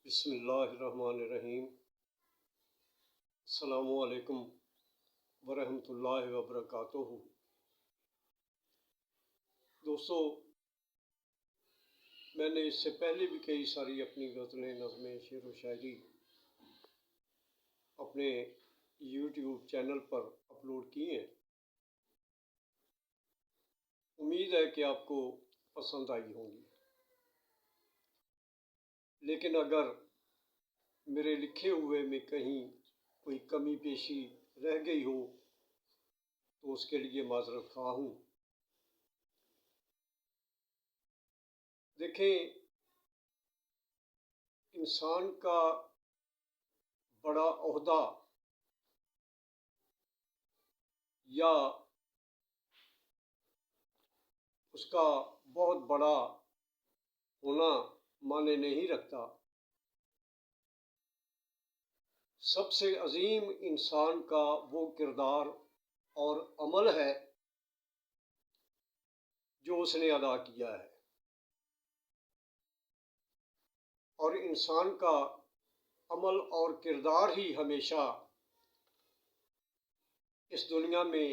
بسم اللہ الرحمن الرحیم۔ السلام علیکم ورحمۃ اللہ وبرکاتہ۔ دوستو، میں نے اس سے پہلے بھی کئی ساری اپنی غزلیں، نظمیں، شعر و شاعری اپنے یوٹیوب چینل پر اپلوڈ کی ہیں۔ امید ہے کہ آپ کو پسند آئی ہوں گی، لیکن اگر میرے لکھے ہوئے میں کہیں کوئی کمی پیشی رہ گئی ہو تو اس کے لیے معذرت خواہ ہوں۔ دیکھیں، انسان کا بڑا عہدہ یا اس کا بہت بڑا ہونا معنی نہیں رکھتا۔ سب سے عظیم انسان کا وہ کردار اور عمل ہے جو اس نے ادا کیا ہے، اور انسان کا عمل اور کردار ہی ہمیشہ اس دنیا میں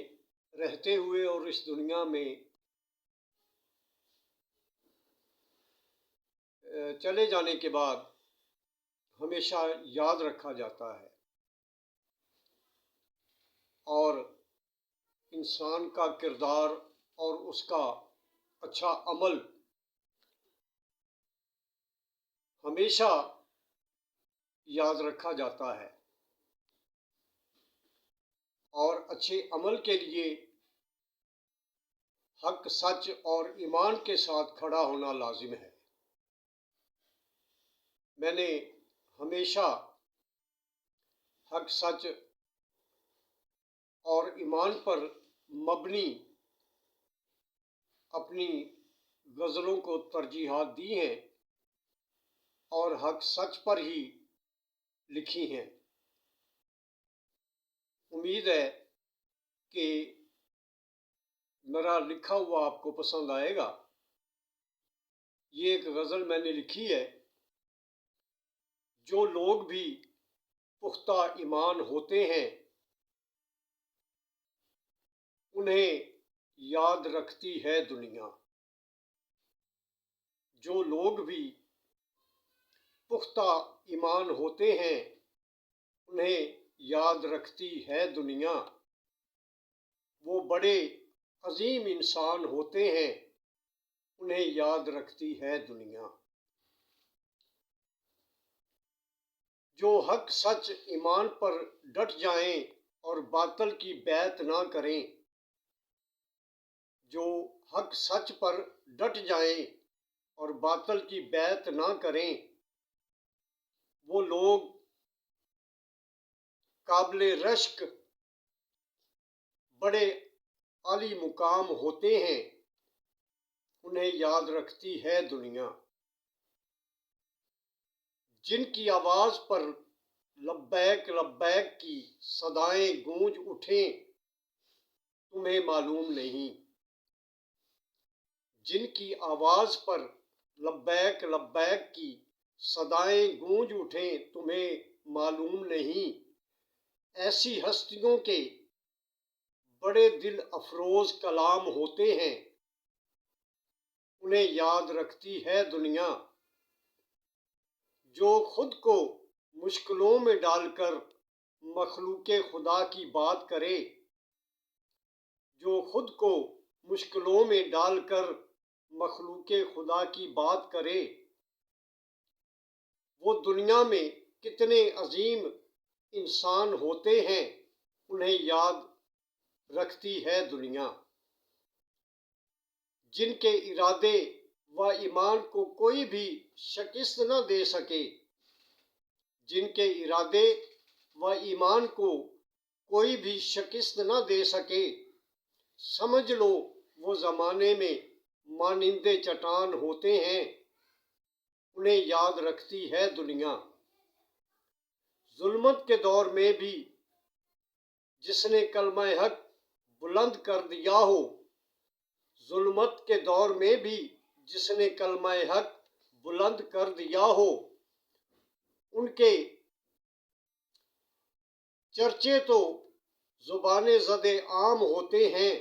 رہتے ہوئے اور اس دنیا میں چلے جانے کے بعد ہمیشہ یاد رکھا جاتا ہے، اور انسان کا کردار اور اس کا اچھا عمل ہمیشہ یاد رکھا جاتا ہے، اور اچھے عمل کے لیے حق، سچ اور ایمان کے ساتھ کھڑا ہونا لازم ہے۔ میں نے ہمیشہ حق، سچ اور ایمان پر مبنی اپنی غزلوں کو ترجیحات دی ہیں اور حق سچ پر ہی لکھی ہیں۔ امید ہے کہ میرا لکھا ہوا آپ کو پسند آئے گا۔ یہ ایک غزل میں نے لکھی ہے، جو لوگ بھی پختہ ایمان ہوتے ہیں انہیں یاد رکھتی ہے دنیا۔ جو لوگ بھی پختہ ایمان ہوتے ہیں انہیں یاد رکھتی ہے دنیا۔ وہ بڑے عظیم انسان ہوتے ہیں انہیں یاد رکھتی ہے دنیا۔ جو حق، سچ، ایمان پر ڈٹ جائیں اور باطل کی بیعت نہ کریں۔ جو حق، سچ پر ڈٹ جائیں اور باطل کی بیعت نہ کریں، وہ لوگ قابل رشک بڑے عالی مقام ہوتے ہیں انہیں یاد رکھتی ہے دنیا۔ جن کی آواز پر لبیک لبیک کی صدائیں گونج اٹھیں تمہیں معلوم نہیں۔ جن کی آواز پر لبیک لبیک کی صدائیں گونج اٹھیں تمہیں معلوم نہیں۔ ایسی ہستیوں کے بڑے دل افروز کلام ہوتے ہیں انہیں یاد رکھتی ہے دنیا۔ جو خود کو مشکلوں میں ڈال کر مخلوق خدا کی بات کرے۔ جو خود کو مشکلوں میں ڈال کر مخلوق خدا کی بات کرے، وہ دنیا میں کتنے عظیم انسان ہوتے ہیں انہیں یاد رکھتی ہے دنیا۔ جن کے ارادے و ایمان کو کوئی بھی شکست نہ دے سکے۔ جن کے ارادے و ایمان کو کوئی بھی شکست نہ دے سکے، سمجھ لو وہ زمانے میں مانند چٹان ہوتے ہیں انہیں یاد رکھتی ہے دنیا۔ ظلمت کے دور میں بھی جس نے کلمہ حق بلند کر دیا ہو۔ ظلمت کے دور میں بھی جس نے کلمہ حق بلند کر دیا ہو، ان کے چرچے تو زبان زد عام ہوتے ہیں،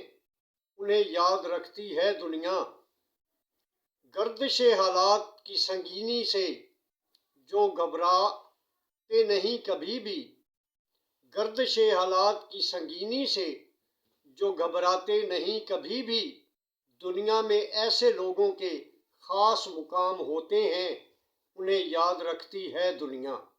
انہیں یاد رکھتی ہے دنیا۔ گردش حالات کی سنگینی سے جو گھبراتے نہیں کبھی بھی، گردش حالات کی سنگینی سے جو گھبراتے نہیں کبھی بھی، دنیا میں ایسے لوگوں کے خاص مقام ہوتے ہیں، انہیں یاد رکھتی ہے دنیا۔